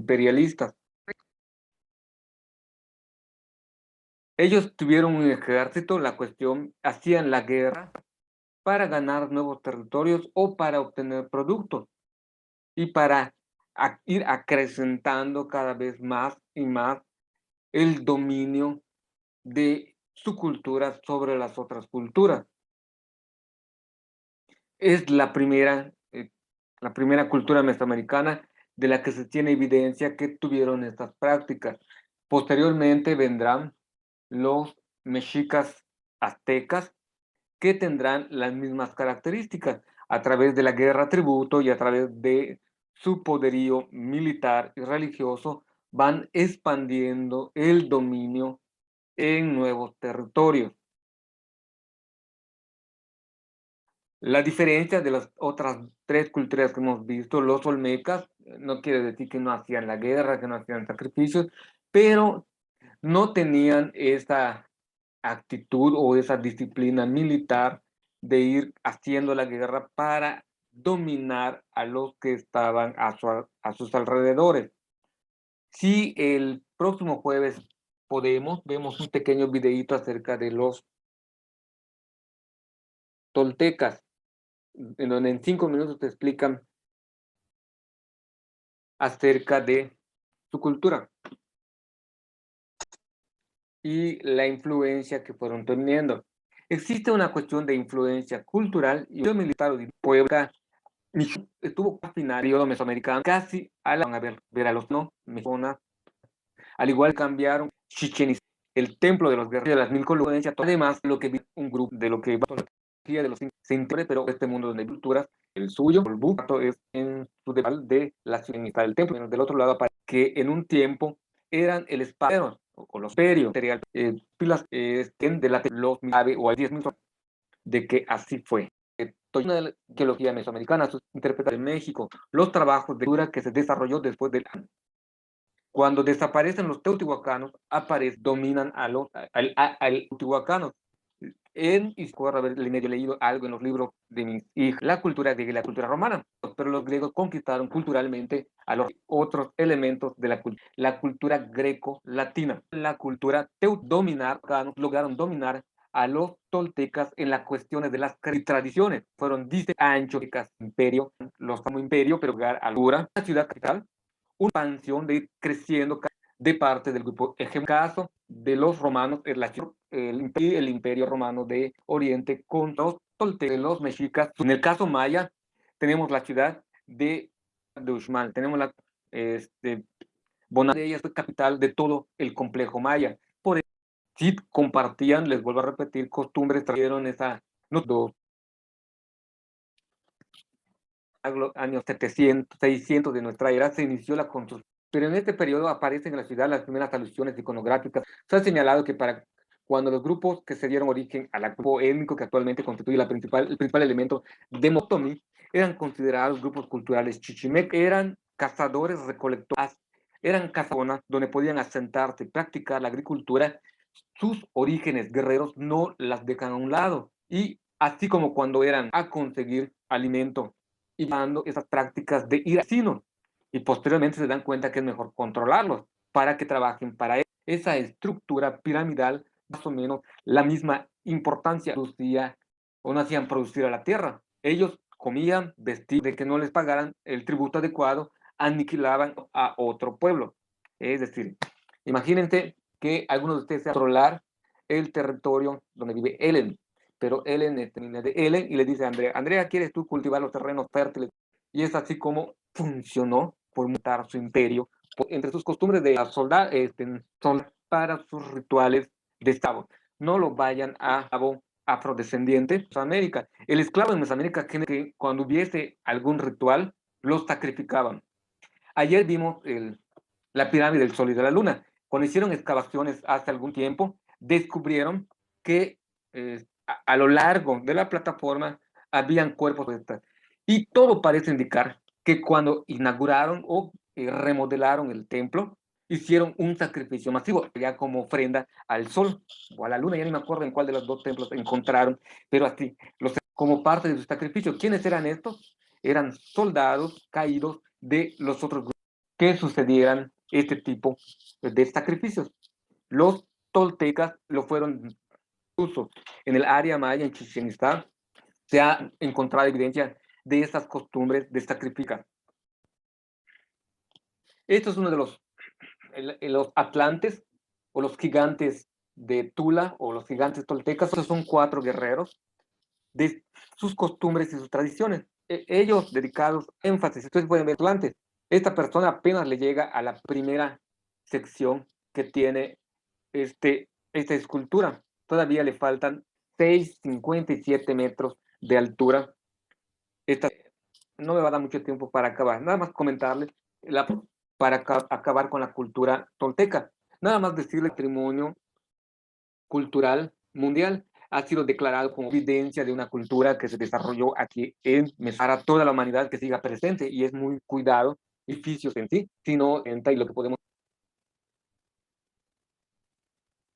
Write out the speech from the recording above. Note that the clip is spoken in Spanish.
imperialistas. Ellos tuvieron un ejército, la cuestión, hacían la guerra para ganar nuevos territorios o para obtener productos y para ir acrecentando cada vez más y más el dominio de su cultura sobre las otras culturas. Es la primera cultura mesoamericana de la que se tiene evidencia que tuvieron estas prácticas. Posteriormente vendrán los mexicas aztecas, que tendrán las mismas características a través de la guerra tributo y a través de su poderío militar y religioso, van expandiendo el dominio en nuevos territorios. La diferencia de las otras tres culturas que hemos visto, los olmecas, no quiere decir que no hacían la guerra, que no hacían sacrificios, pero no tenían esa actitud o esa disciplina militar de ir haciendo la guerra para dominar a los que estaban a sus alrededores. Si el próximo jueves vemos un pequeño videíto acerca de los toltecas, en donde en 5 minutos te explican acerca de su cultura y la influencia que fueron teniendo. Existe una cuestión de influencia cultural y militar de Puebla. Estuvo al final periodo mesoamericano, casi van a ver a los no mesonas, al igual cambiaron Chichen Itza, el templo de los guerreros de las 1000 columnas. Además, lo que vi un grupo de lo que va de los se pero este mundo donde hay culturas, el suyo, el bucato, es en su de la ciudad del templo, del otro lado, para que en un tiempo eran el espacio o los perios, pilas de la los o hay 10,000 de que así fue. Una de la arqueología mesoamericana, sus interpretaciones de México, los trabajos de cultura que se desarrolló después del cuando desaparecen los teotihuacanos, dominan al teotihuacanos. Y recuerdo haber leído algo en los libros de mis hijos, la cultura griega y la cultura romana, pero los griegos conquistaron culturalmente a los otros elementos de la cultura greco-latina. La cultura lograron dominar a los toltecas en las cuestiones de las tradiciones. Fueron anchos, imperio, los como imperio, pero lugar a la ciudad capital, una expansión de ir creciendo de parte del grupo hegemónico. Caso de los romanos, el imperio romano de Oriente con los toltecas, los mexicas. En el caso maya, tenemos la ciudad de Uxmal, tenemos la Bonanza, es capital de todo el complejo maya. Por eso, sí compartían, les vuelvo a repetir, costumbres, trajeron esa, no, años 700, 600 de nuestra era, se inició la construcción. Pero en este periodo aparecen en la ciudad las primeras alusiones iconográficas. Se ha señalado que para cuando los grupos que se dieron origen al grupo étnico que actualmente constituye el principal elemento de Motomi, eran considerados grupos culturales chichimecas, eran cazadores recolectores, eran cazadoras donde podían asentarse y practicar la agricultura. Sus orígenes guerreros no las dejan a un lado. Y así como cuando eran a conseguir alimento y dando esas prácticas de ir al vecino, y posteriormente se dan cuenta que es mejor controlarlos para que trabajen para esa estructura piramidal, más o menos la misma importancia producía o no hacían producir a la tierra. Ellos comían, vestían, de que no les pagaran el tributo adecuado, aniquilaban a otro pueblo. Es decir, imagínense que algunos de ustedes se controlar el territorio donde vive Ellen, pero Ellen termina de Ellen y le dice a Andrea, Andrea, ¿quieres tú cultivar los terrenos fértiles? Y es así como funcionó por montar su imperio, entre sus costumbres de soldar, para sus rituales de esclavo. No lo vayan a afrodescendiente de América. El esclavo en Mesoamérica, que cuando hubiese algún ritual, los sacrificaban. Ayer vimos la pirámide del Sol y de la Luna. Cuando hicieron excavaciones hace algún tiempo, descubrieron que a lo largo de la plataforma habían cuerpos de estas. Y todo parece indicar que cuando inauguraron o remodelaron el templo, hicieron un sacrificio masivo, ya como ofrenda al sol o a la luna, ya no me acuerdo en cuál de los dos templos encontraron, pero así, como parte de su sacrificio. ¿Quiénes eran estos? Eran soldados caídos de los otros grupos. que sucedieran este tipo de sacrificios. Los toltecas lo fueron incluso en el área maya, en Chichén Itzá, se ha encontrado evidencia de estas costumbres de sacrificar. Esto es uno de los atlantes o los gigantes de Tula o los gigantes toltecas. Estos son 4 guerreros de sus costumbres y sus tradiciones. Ellos dedicados énfasis. Ustedes pueden ver atlantes. Esta persona apenas le llega a la primera sección que tiene esta escultura. Todavía le faltan 6,57 metros de altura. Esta, no me va a dar mucho tiempo para acabar. Nada más comentarles para acabar con la cultura tolteca. Nada más decirle patrimonio cultural mundial. Ha sido declarado como evidencia de una cultura que se desarrolló aquí en para toda la humanidad que siga presente y es muy cuidado edificios en sí, sino en y lo que podemos